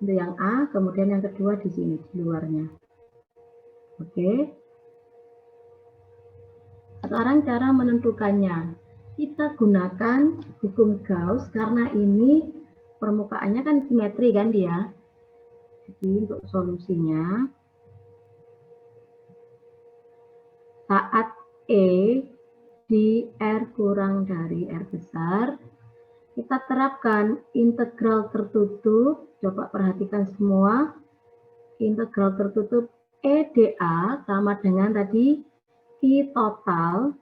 untuk yang A, kemudian yang kedua di sini di luarnya. Oke. Sekarang cara menentukannya. Kita gunakan hukum Gauss karena ini permukaannya kan simetri kan dia. Jadi untuk solusinya, saat E di R kurang dari R besar, kita terapkan integral tertutup. Coba perhatikan semua. Integral tertutup EdA sama dengan tadi I total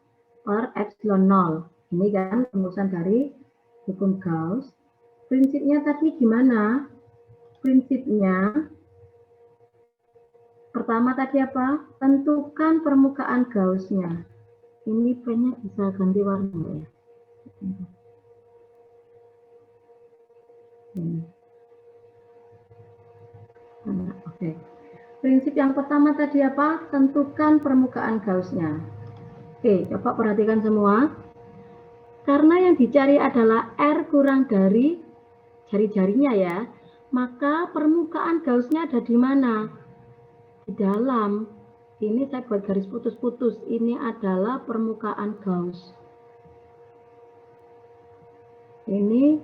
per epsilon 0. Ini kan rumusan dari hukum Gauss. Prinsipnya tadi gimana? Prinsipnya pertama tadi apa? Tentukan permukaan Gauss-nya. Ini pennya bisa ganti warna ya. Oke. Prinsip yang pertama tadi apa? Tentukan permukaan Gauss-nya. Oke, coba perhatikan semua. Karena yang dicari adalah R kurang dari jari-jarinya ya, maka permukaan Gauss-nya ada di mana? Di dalam. Ini saya buat garis putus-putus. Ini adalah permukaan Gauss. Ini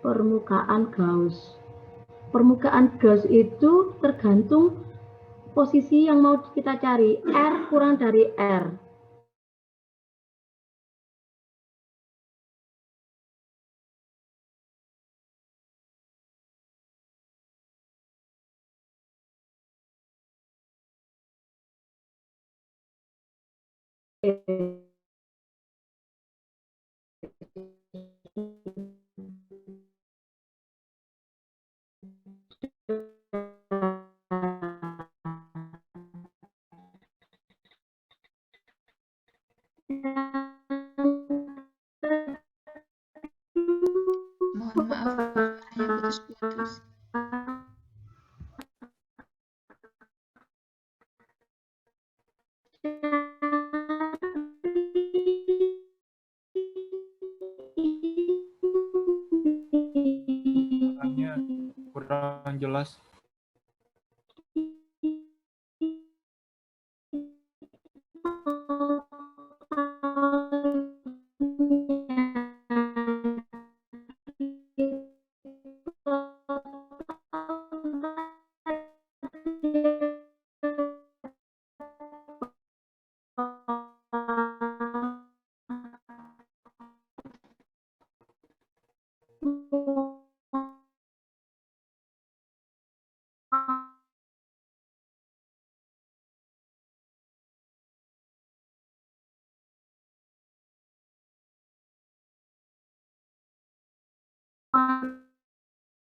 permukaan Gauss. Permukaan Gauss itu tergantung posisi yang mau kita cari. R kurang dari R. Mohon maaf, suaranya putus-putus. Suaranya kurang jelas.